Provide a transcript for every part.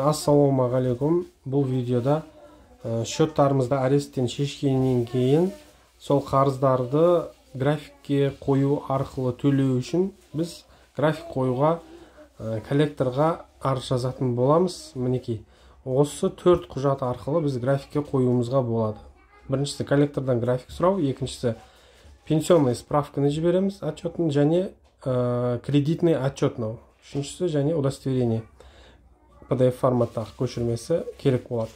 Ассалаумағалейкум. Бұл видеода счеттарымызды аресттен шешкеннен кейін сол қарыздарды графикке қою арқылы төлеу үшін біз график қоюға коллекторға арыз жазатын боламыз. Мінекей, осы 4 құжат арқылы біз графикке қоюымызға болады. Біріншісі коллектордан график сұрау, екіншісі пенсионный справканы жібереміз, отчетін, және кредитный отчетный, үшіншісі және удостоверение PDF форматтағы көшірмесі керек болады.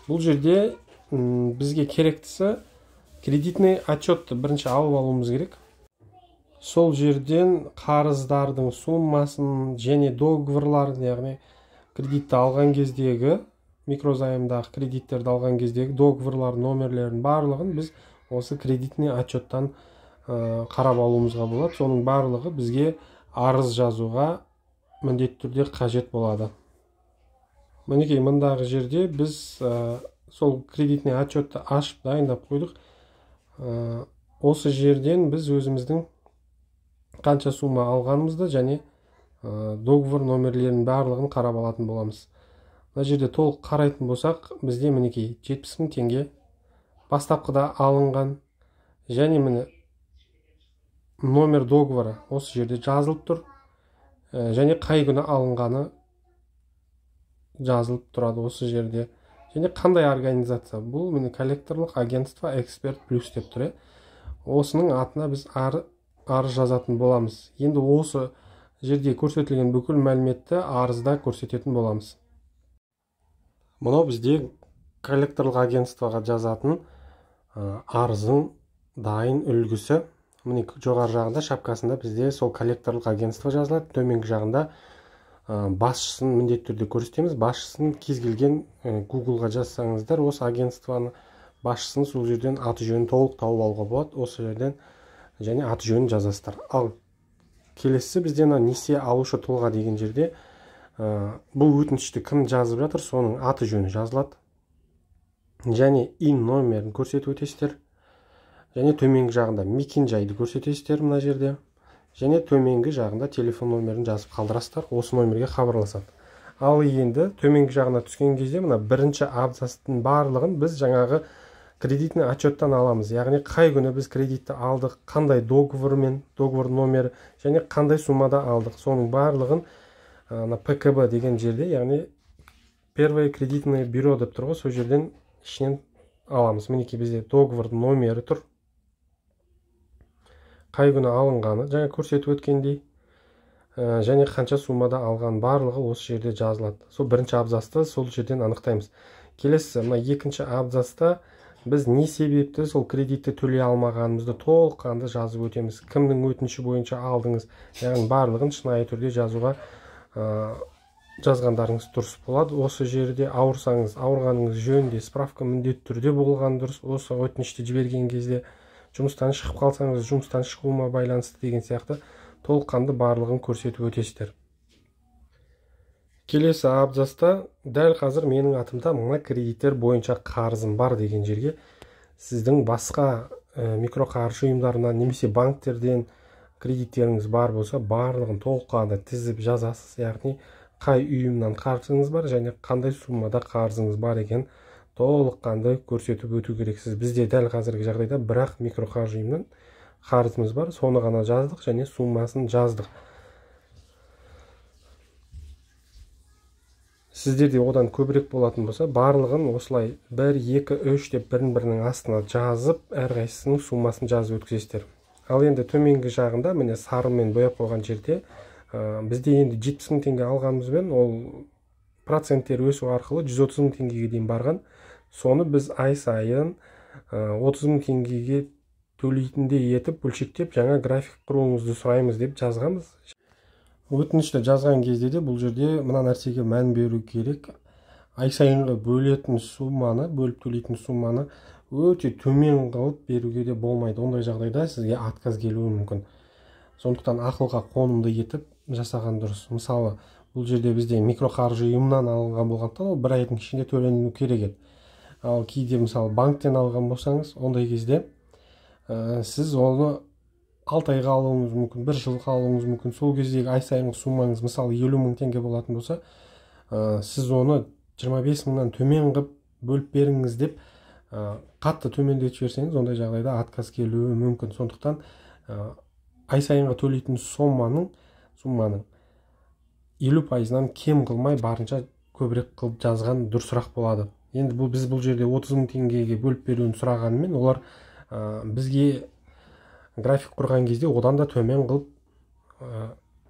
Бұл жерде бізге керектісі кредитный отчетты бірінші алып алуымыз керек. Сол жерден қарыздардың суммасын және договорларын, яғни кредитті алған кездегі, микрозаймдағы кредиттерді алған кездегі договорлар номерлерін барлығын біз осы кредитный отчеттан қарап алуымызға болады. Соның барлығы бізге арыз жазуға міндетті түрде қажет болады. Мінекей, мындағы жерде біз сол кредитный отчетты ашып дайындап қойдық. Осы жерден біз өзіміздің қанша сумма алғанымызды және договор номерлерінің барлығын қарап алатын боламыз. Мына жерде толық қарайтын болсақ, бізде мінекей 70 000 теңге бастапқыда алынған, және міне номер договоры осы жерде жазылып тұр, және қай күні алынғаны жазылып тұрады осы жерде. Және қандай организация? Бұл міне коллекторлық агентство Эксперт Плюс деп тұр. Осының атына біз арыз жазатын боламыз. Енді осы жерде көрсетілген бүкіл мәліметті арызда көрсететін боламыз. Мұнау бізде коллекторлық агентствоға жазатын арыздың дайын үлгісі. Міне жоғары жағында шапкасында бізде сол коллекторлық агентство жазылады. Төменгі жағында басшысын міндетті түрде көрсетеміз. Басшысын кез келген Google-ға жазсаңыздар, осы агентствоны басшысын сол жерден аты жөнін толық тауып алуға болады. Осы жерден және аты жөнін жазасыздар. Ал келесі бізде несие алушы тұлға деген жерде бұл өтінішті кім жазып жатыр, соның аты жөні жазылады. Және ин номерін көрсетіп өтесіздер. Және төменгі жағында мекен жайды көрсетесіздер мына жерде. Және төменгі жағында телефон номерін жазып қалдырасыздар, осы номерге хабарласады. Ал енді төменгі жағына түскен кезде мына бірінші абзацтың барлығын біз жаңағы кредитный отчеттан аламыз. Яғни қай күні біз кредитті алдық, қандай договормен, договор номері және қандай суммада алдық. Соның барлығын ПКБ деген жерде, яғни первое кредитное бюро деп тұр ғой, сол жерден ішінен аламыз. Мінекей бізде договор номері тұр. Қай күні алынғаны жаңа көрсетіп өткендей, және қанша суммада алған барлығы осы жерде жазылады. Сол бірінші абзацты сол жерден анықтаймыз. Келесі, мына екінші абзацта біз не себепті сол кредитті төлей алмағанымызды толыққанды жазып өтеміз. Кімнің өтініші бойынша алдыңыз, яғни барлығын шынайы түрде жазуға жазғандарыңыз дұрыс болады. Осы жерде ауырсаңыз, ауырғаныңыз жөнінде справка міндетті түрде болған дұрыс. Осы өтінішті жіберген кезде жұмыстан шығып қалсаңыз, жұмыстан шығуыма байланысты деген сияқты толыққанды барлығын көрсетіп өтесіздер. Келесі абзацта дәл қазір менің атымда мына кредиттер бойынша қарызым бар деген жерге сіздің басқа микроқаржы ұйымдарынан немесе банктерден кредиттеріңіз бар болса, барлығын толыққанды тізіп жазасыз. Яғни қай ұйымнан қарызыңыз бар және қандай суммада қарызыңыз бар екен толыққанды көрсетіп өту керексіз. Бізде дәл қазіргі жағдайда бірақ микроқаржы ұйымнан қарызымыз бар, соны ғана жаздық және суммасын жаздық. Сіздерде одан көбірек болатын болса, барлығын осылай 1, 2, 3 деп бірін-бірінің астына жазып, әрқайсысының суммасын жазып өткізесіздер. Ал енді төменгі жағында міне сарымен бояп қойған жерде бізде енді 70 000 теңге алғанымызбен ол проценттер өсу арқылы 130 000 теңгеге дейін барған. Соны біз ай сайын 30 000 теңгеге төлейтіндей етіп бөлшектеп жаңа график құруыңызды сұраймыз деп жазғанбыз. Өтінішті жазған кезде де бұл жерде мына нәрсеге мән беру керек. Ай сайынғы бөлетін сумманы, бөліп төлейтін сумманы өте төмен қылып беруге де болмайды. Ондай жағдайда сізге отказ келуі мүмкін. Сондықтан ақылға қонымды етіп жасаған дұрыс. Мысалы, бұл жерде бізде микроқаржы ұйымынан алынған болғандықтан ол 1 айдың ішінде төленуі керек еді. Ал кейде мысалы банктен алған болсаңыз, ондай кезде сіз оны 6 айға алуыңыз мүмкін, 1 жылға алуыңыз мүмкін. Сол кездегі ай сайынғы суммаңыз мысалы 50 000 теңге болатын болса, сіз оны 25 мыңнан төмен қылып бөліп беріңіз деп қатты төмендетіп жіберсеңіз, ондай жағдайда отказ келуі мүмкін. Сондықтан ай сайынғы төлейтін соманың 50%-нан кем қылмай барынша көбірек қылып жазған дұрысырақ болады. Енді біз бұл жерде 30 мың теңгеге бөліп беруін сұрағанымен, олар бізге график құрған кезде одан да төмен қылып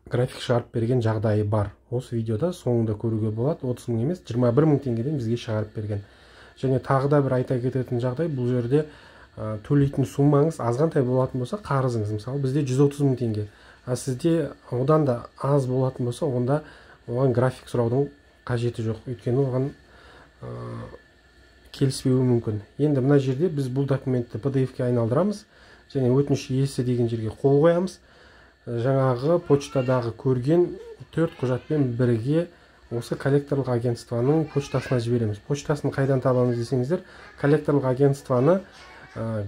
график шығарып берген жағдайы бар. Осы видеода соңында көруге болады. 30 мың емес, 21 мың теңгеден бізге шығарып берген. Және тағы да бір айта кететін жағдай, бұл жерде төлейтін сумаңыз азғантай болатын болса, қарызыңыз мысалы бізде 130 мың теңге. Сізде одан да аз болатын болса, онда оған график сұраудың қажеті жоқ. Өйткені оған келіспеуі мүмкін. Енді мына жерде біз бұл документті PDF-ке айналдырамыз және өтініш иесі деген жерге қол қоямыз. Жаңағы почтадағы көрген 4 құжатпен бірге осы коллекторлық агентствоның почтасына жібереміз. Почтасын қайдан табамыз десеңіздер, коллекторлық агентствоны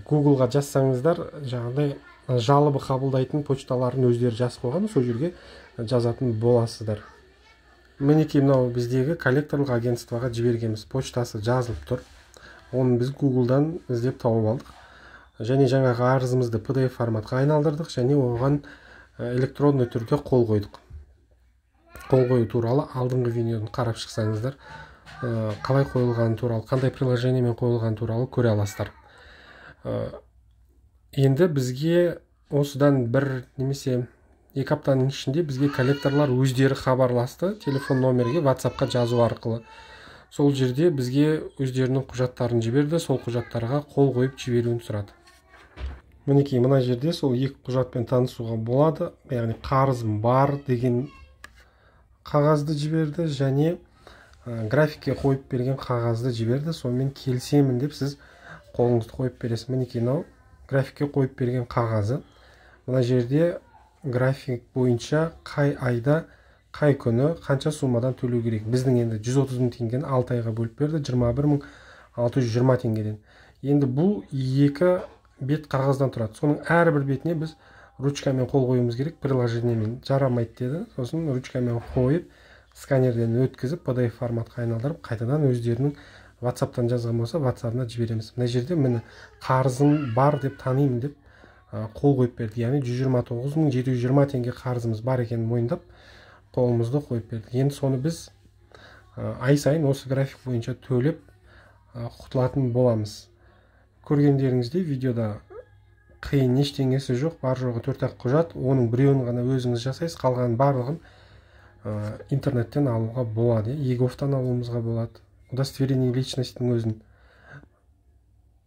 Google-ға жазсаңыздар, жаңағыдай жалобы қабылдайтын почталарын өздері жазып қойған, сол жерге жазатын боласыздар. Мінекей мынау біздегі коллекторлық агентствоға жібергенбіз. Почтасы жазылып тұр. Оны біз Google-дан іздеп тауып алдық. Және жаңағы арызымызды PDF форматқа айналдырдық және оған электронды түрде қол қойдық. Қол қою туралы алдыңғы видеоны қарап шықсаңыздар, қалай қойылғаны туралы, қандай приложениемен қойылғаны туралы көре аласыздар. Енді бізге осыдан бір немесе 2 аптаның ішінде бізге коллекторлар өздері хабарласты, телефон номерге WhatsApp-қа жазу арқылы. Сол жерде бізге өздерінің құжаттарын жіберді, сол құжаттарға қол қойып жіберуін сұрады. Мінекей мына жерде сол 2 құжатпен танысуға болады. Яғни қарызым бар деген қағазды жіберді және графикке қойып берген қағазды жіберді. Сонымен келісемін деп сіз қолыңызды қойып бересіз. Мінекей мынау графикке қойып берген қағазы. Мына жерде график бойынша қай айда, қай күні, қанша сумадан төлеу керек. Біздің енді 130 мың теңгені 6 айға бөліп берді, 21 мың 620 теңгеден. Енді бұл 2 бет қағаздан тұрады. Соның әрбір бетіне біз ручкамен қол қоюымыз керек, приложениемен жарамайды деді. Сосын ручкамен қойып, сканерден өткізіп, PDF форматқа айналдырып, қайтадан өздерінің WhatsApp-тан жазған болса, WhatsApp-на жібереміз. Мына жерде мені қарызым бар деп танимын деп қол қойып берді. Яғни 129 мың 720 теңге қарызымыз бар екенін мойындап, қолымызды қойып берді. Енді соны біз ай сайын осы график бойынша төлеп құтылатын боламыз. Көргендеріңізде видеода қиын ештеңесі жоқ, бар жоғы 4-ақ құжат, оның біреуін ғана өзіңіз жасайсыз, қалғанын барлығын интернеттен алуға болады. ЕГОВ-тан алуымызға болады. Удостоверение личностінің өзін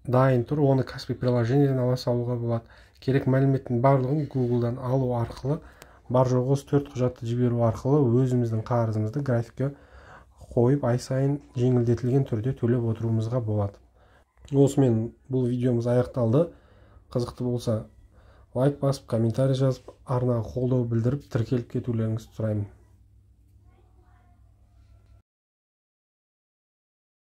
дайын тұр, оны кәсіби приложениеден ала салуға болады. Керек мәліметтің барлығын Google-дан алу арқылы, бар жоғы 4 құжатты жіберу арқылы өзіміздің қарызымызды графикке қойып, ай сайын жеңілдетілген түрде төлеп отыруымызға болады. Осымен бұл видеомыз аяқталды. Қызықты болса лайк басып, комментарий жазып, арнаға қолдау білдіріп, тіркеліп кетулеріңізді сұраймын.